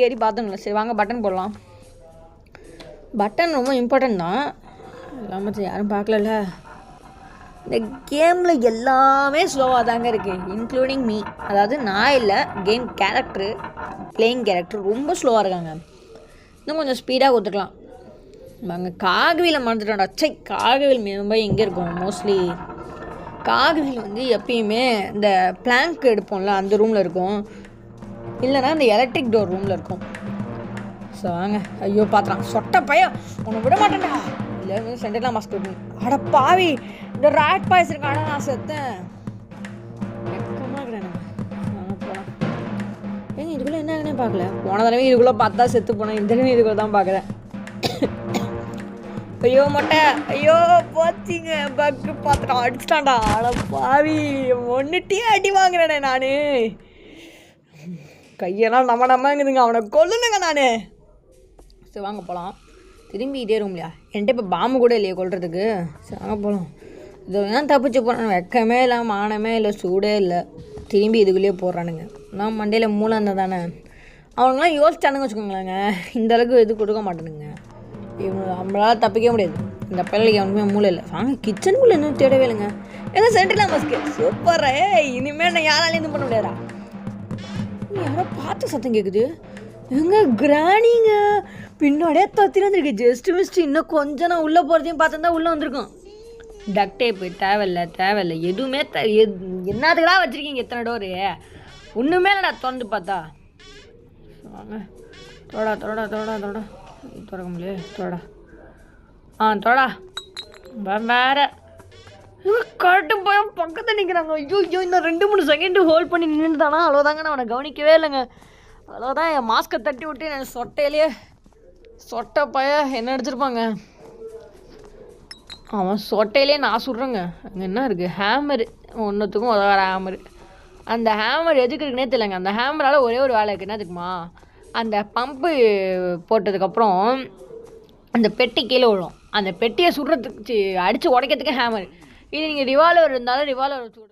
ஏறி பார்த்துங்களா. சரி வாங்க பட்டன் போடலாம். பட்டன் ரொம்ப இம்பார்ட்டன்ட் தான். இல்லாமல் யாரும் பார்க்கல. இந்த கேமில் எல்லாமே ஸ்லோவாக தாங்க இருக்குது, இன்க்ளூடிங் மீ. அதாவது நான் இல்லை, கேம் கேரக்டரு, பிளேயிங் கேரக்டர் ரொம்ப ஸ்லோவாக இருக்காங்க. இன்னும் கொஞ்சம் ஸ்பீடாக கொடுத்துக்கலாம். அங்கே காகவியில் மறந்துட்டோம்டா. காகவில் மும்பை எங்கே இருக்கும்? மோஸ்ட்லி காகவில் வந்து எப்பயுமே இந்த பிளாங்க் எடுப்போம்ல, அந்த ரூமில் இருக்கும். இல்லைனா இந்த எலக்ட்ரிக் டோர் ரூமில் இருக்கும். ஸோ வாங்க. ஐயோ பார்த்துறான் சொட்ட பையன், உன்னை விட மாட்டேன்டா. இல்லை சென்டர்லாம் மாஸ்க் இருக்கும். அட பாவி, இந்த ராட் பாய்ஸ் இருக்காடா, நான் செத்தேன். வெக்கமாக இருக்கிறேன். நாங்கள் போகலாம். ஏங்க இதுக்குள்ளே என்னங்கன்னே பார்க்கல. போன தடவை இதுக்குள்ளே பார்த்தா செத்து போனேன். இந்த தடவை இதுக்குள்ளே தான் பார்க்குறேன். ஐயோ மொட்டை, ஐயோ போச்சிங்க. பக்கு பார்த்துட்டான், அடிச்சிட்டான்டா. அட பாவி, ஒன்றுட்டியே அடி வாங்குறேனே நான். கையெல்லாம் நம்மங்குதுங்க. அவனை கொல்லுனுங்க நான். சரி வாங்க போகலாம். திரும்பி இதே ரூம்லையா? என்கிட்ட இப்போ பாம்பு கூட இல்லையே கொல்றதுக்கு. சரி வாங்க போகலாம். இது ஏன் தப்பிச்சு போகிறேன்? வெக்கமே இல்லை, மானமே இல்லை, சூடே இல்லை. திரும்பி இதுக்குள்ளேயே போடுறானுங்க. நான் மண்டையில் மூளை இருந்தால் தானே. அவங்களாம் யோசிச்சானுங்க வச்சுக்கோங்களேங்க, இந்தளவுக்கு இது கொடுக்க மாட்டேனுங்க. நம்மளால் தப்பிக்க முடியாது. இந்த பிள்ளைக்கு அவனுக்குமே மூளை இல்லை. வாங்க கிச்சனுக்குள்ளே இன்னும் தேடவே இல்லைங்க. ஏன்னா சென்ட்ரலாம் மஸ்க்கு சூப்பர். இனிமேல் நான் யாராலையும் இது பண்ண முடியாதா? யாரோ பார்த்து சத்தம் கேட்குது. எங்க கிராணிங்க பின்னாடியே தத்திர வந்துருக்கு. Just missed. இன்னும் கொஞ்சம் நான் உள்ளே போகிறதையும் பார்த்துருந்தா உள்ளே வந்திருக்கும். டக் டேப்பு தேவையில்லை எதுவுமே என்னத்துக்கடா வச்சுருக்கீங்க எத்தனை டோரு? ஒன்றுமே இல்லைடா திறந்து பார்த்தா. வாங்க தொடா திறக்க முடியல. தொடா வேற கரெக்டு போய் பக்கத்தில் நிற்கிறாங்க. ஐயோ இன்னும் 2-3 செகண்டு ஹோல்ட் பண்ணி நின்றுதானா? அவ்வளோதாங்க. நான் அவனை கவனிக்கவே இல்லைங்க. அவ்வளோதான். என் மாஸ்கை தட்டி விட்டு நான் சொட்டையிலேயே சொட்டை பைய என்ன அடிச்சிருப்பாங்க. அவன் சொட்டையிலே நான் சுடுறேங்க. அங்கே என்ன இருக்குது? ஹேமரு. ஒன்றுத்துக்கும் உதவார ஹேமரு. அந்த ஹேமர் எதுக்கு இருக்குன்னே தெரியலங்க. அந்த ஹேமரால் ஒரே ஒரு வேலை இருக்குது. என்ன இருக்குமா? அந்த பம்பு போட்டதுக்கப்புறம் அந்த பெட்டி கீழே விழும். அந்த பெட்டியை சுடுறதுக்கு அடித்து உடைக்கிறதுக்கு ஹேமர். இது நீங்கள் ரிவால்வர் இருந்தாலும் ரிவால்வர் வச்சு